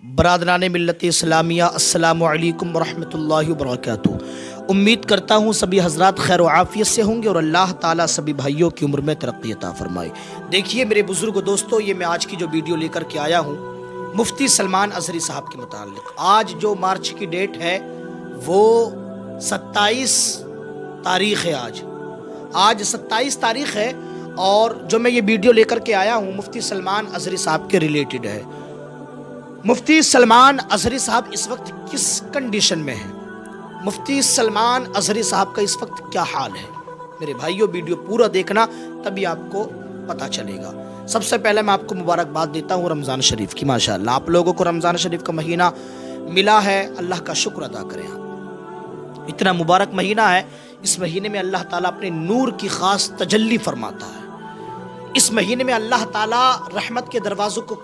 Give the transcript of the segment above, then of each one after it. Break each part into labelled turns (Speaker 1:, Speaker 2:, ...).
Speaker 1: برادران ملت اسلامیہ، السلام علیکم ورحمۃ اللہ وبرکاتہ۔ امید کرتا ہوں سبھی حضرات خیر و عافیت سے ہوں گے اور اللہ تعالیٰ سبھی بھائیوں کی عمر میں ترقی عطا فرمائے۔ دیکھیے میرے بزرگ دوستو، یہ میں آج کی جو ویڈیو لے کر کے آیا ہوں مفتی سلمان ازہری صاحب کے متعلق۔ آج جو مارچ کی ڈیٹ ہے وہ 27 تاریخ ہے۔ آج 27 تاریخ ہے اور جو میں یہ ویڈیو لے کر کے آیا ہوں مفتی سلمان ازہری صاحب کے ریلیٹڈ ہے۔ مفتی سلمان ازہری صاحب اس وقت کس کنڈیشن میں ہیں، مفتی سلمان ازہری صاحب کا اس وقت کیا حال ہے؟ میرے بھائیوں، ویڈیو پورا دیکھنا تبھی آپ کو پتہ چلے گا۔ سب سے پہلے میں آپ کو مبارکباد دیتا ہوں رمضان شریف کی۔ ماشاءاللہ آپ لوگوں کو رمضان شریف کا مہینہ ملا ہے، اللہ کا شکر ادا کریں آپ۔ اتنا مبارک مہینہ ہے، اس مہینے میں اللہ تعالیٰ اپنے نور کی خاص تجلی فرماتا ہے۔ اس مہینے میں اللہ تعالیٰ رحمت کے دروازوں کو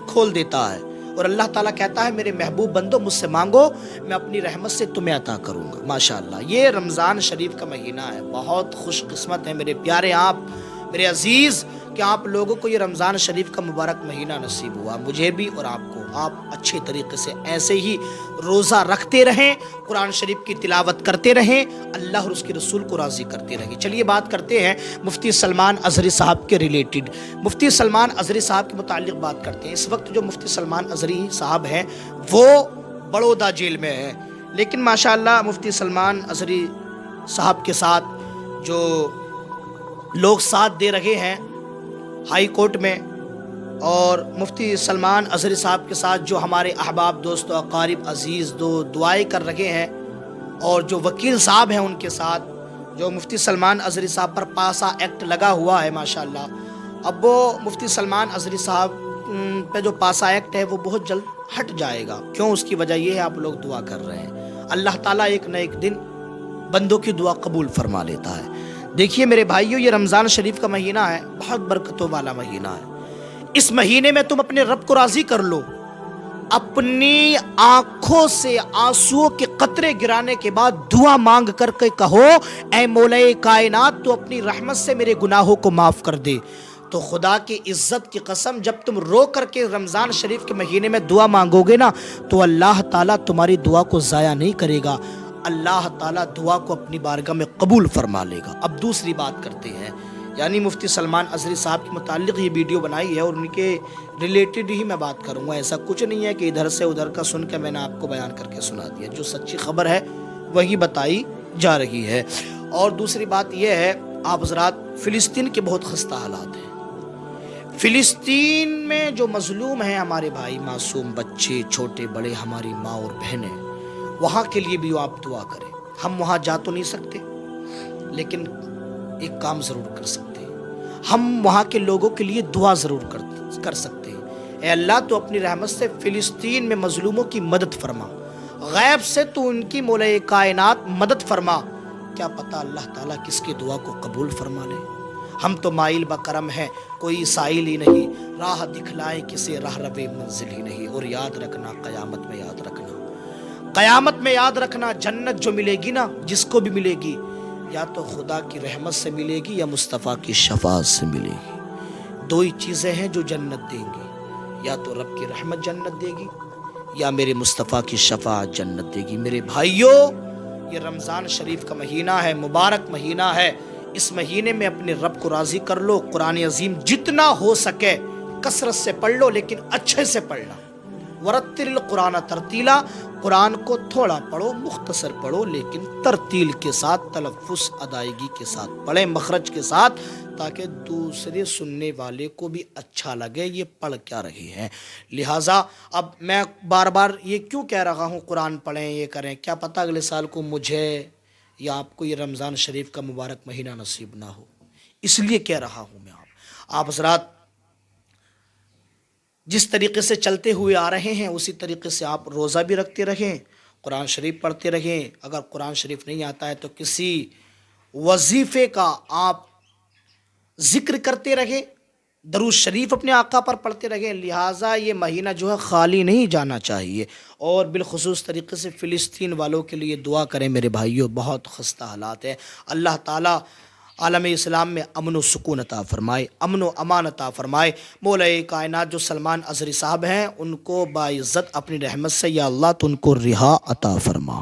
Speaker 1: کھول دیتا ہے اور اللہ تعالیٰ کہتا ہے میرے محبوب بندو مجھ سے مانگو، میں اپنی رحمت سے تمہیں عطا کروں گا۔ ماشاءاللہ یہ رمضان شریف کا مہینہ ہے، بہت خوش قسمت ہے میرے پیارے آپ، میرے عزیز، کہ آپ لوگوں کو یہ رمضان شریف کا مبارک مہینہ نصیب ہوا، مجھے بھی اور آپ کو۔ آپ اچھے طریقے سے ایسے ہی روزہ رکھتے رہیں، قرآن شریف کی تلاوت کرتے رہیں، اللہ اور اس کے رسول کو راضی کرتے رہیں۔ چلیے بات کرتے ہیں مفتی سلمان ازہری صاحب کے ریلیٹڈ، مفتی سلمان ازہری صاحب کے متعلق بات کرتے ہیں۔ اس وقت جو مفتی سلمان ازہری صاحب ہیں وہ بڑودہ جیل میں ہیں، لیکن ماشاءاللہ مفتی سلمان ازہری صاحب کے ساتھ جو لوگ ساتھ دے رہے ہیں ہائی کورٹ میں، اور مفتی سلمان ازہری صاحب کے ساتھ جو ہمارے احباب دوست و اقارب عزیز دعائیں کر رہے ہیں، اور جو وکیل صاحب ہیں ان کے ساتھ جو مفتی سلمان ازہری صاحب پر پاسا ایکٹ لگا ہوا ہے ماشاءاللہ، اب وہ مفتی سلمان ازہری صاحب پہ جو پاسا ایکٹ ہے وہ بہت جلد ہٹ جائے گا۔ کیوں؟ اس کی وجہ یہ ہے آپ لوگ دعا کر رہے ہیں، اللہ تعالیٰ ایک نہ ایک دن بندوں کی دعا قبول فرما لیتا ہے۔ دیکھیے میرے بھائیوں، یہ رمضان شریف کا مہینہ ہے، بہت برکتوں والا مہینہ ہے۔ اس مہینے میں تم اپنے رب کو راضی کر لو، اپنی آنکھوں سے آنسوؤں کے قطرے گرانے کے بعد دعا مانگ کر کے کہو اے مولا کائنات تو اپنی رحمت سے میرے گناہوں کو معاف کر دے۔ تو خدا کی عزت کی قسم، جب تم رو کر کے رمضان شریف کے مہینے میں دعا مانگو گے نا تو اللہ تعالیٰ تمہاری دعا کو ضائع نہیں کرے گا، اللہ تعالیٰ دعا کو اپنی بارگاہ میں قبول فرما لے گا۔ اب دوسری بات کرتے ہیں، یعنی مفتی سلمان ازہری صاحب کے متعلق یہ ویڈیو بنائی ہے اور ان کے ریلیٹڈ ہی میں بات کروں گا۔ ایسا کچھ نہیں ہے کہ ادھر سے ادھر کا سن کے میں نے آپ کو بیان کر کے سنا دیا، جو سچی خبر ہے وہی بتائی جا رہی ہے۔ اور دوسری بات یہ ہے، آپ حضرات، فلسطین کے بہت خستہ حالات ہیں۔ فلسطین میں جو مظلوم ہیں ہمارے بھائی، معصوم بچے، چھوٹے بڑے، ہماری ماں اور بہنیں، وہاں کے لیے بھی آپ دعا کریں۔ ہم وہاں جا تو نہیں سکتے لیکن ایک کام ضرور کر سکتے ہیں، ہم وہاں کے لوگوں کے لیے دعا ضرور کر سکتے ہیں۔ اے اللہ تو اپنی رحمت سے فلسطین میں مظلوموں کی مدد فرما، غیب سے تو ان کی مولا کائنات مدد فرما، کیا پتہ اللہ تعالیٰ کس کی دعا کو قبول فرما لے۔ ہم تو مائل بکرم ہیں، کوئی سائل ہی نہیں، راہ دکھلائے کسے راہ روے منزل ہی نہیں۔ اور یاد رکھنا، قیامت میں یاد رکھنا، قیامت میں یاد رکھنا، جنت جو ملے گی نا جس کو بھی ملے گی، یا تو خدا کی رحمت سے ملے گی یا مصطفیٰ کی شفاعت سے ملے گی۔ دو ہی چیزیں ہیں جو جنت دیں گی، یا تو رب کی رحمت جنت دے گی یا میرے مصطفیٰ کی شفاعت جنت دے گی۔ میرے بھائیوں، یہ رمضان شریف کا مہینہ ہے، مبارک مہینہ ہے، اس مہینے میں اپنے رب کو راضی کر لو۔ قرآن عظیم جتنا ہو سکے کثرت سے پڑھ لو، لیکن اچھے سے پڑھنا۔ ورتل القرآن ترتیلا، قرآن کو تھوڑا پڑھو، مختصر پڑھو، لیکن ترتیل کے ساتھ، تلفظ ادائیگی کے ساتھ پڑھیں، مخرج کے ساتھ، تاکہ دوسرے سننے والے کو بھی اچھا لگے یہ پڑھ کیا رہے ہیں۔ لہٰذا اب میں بار بار یہ کیوں کہہ رہا ہوں قرآن پڑھیں، یہ کریں، کیا پتہ اگلے سال کو مجھے یا آپ کو یہ رمضان شریف کا مبارک مہینہ نصیب نہ ہو، اس لیے کہہ رہا ہوں میں۔ آپ حضرات جس طریقے سے چلتے ہوئے آ رہے ہیں اسی طریقے سے آپ روزہ بھی رکھتے رہیں، قرآن شریف پڑھتے رہیں، اگر قرآن شریف نہیں آتا ہے تو کسی وظیفے کا آپ ذکر کرتے رہیں، درود شریف اپنے آقا پر پڑھتے رہیں۔ لہٰذا یہ مہینہ جو ہے خالی نہیں جانا چاہیے، اور بالخصوص طریقے سے فلسطین والوں کے لیے دعا کریں میرے بھائیوں، بہت خستہ حالات ہیں۔ اللہ تعالیٰ عالم اسلام میں امن و سکون عطا فرمائے، امن و امان عطا فرمائے۔ مولا کائنات جو سلمان اظہری صاحب ہیں ان کو باعزت اپنی رحمت سے یا اللہ تو ان کو رہا عطا فرما۔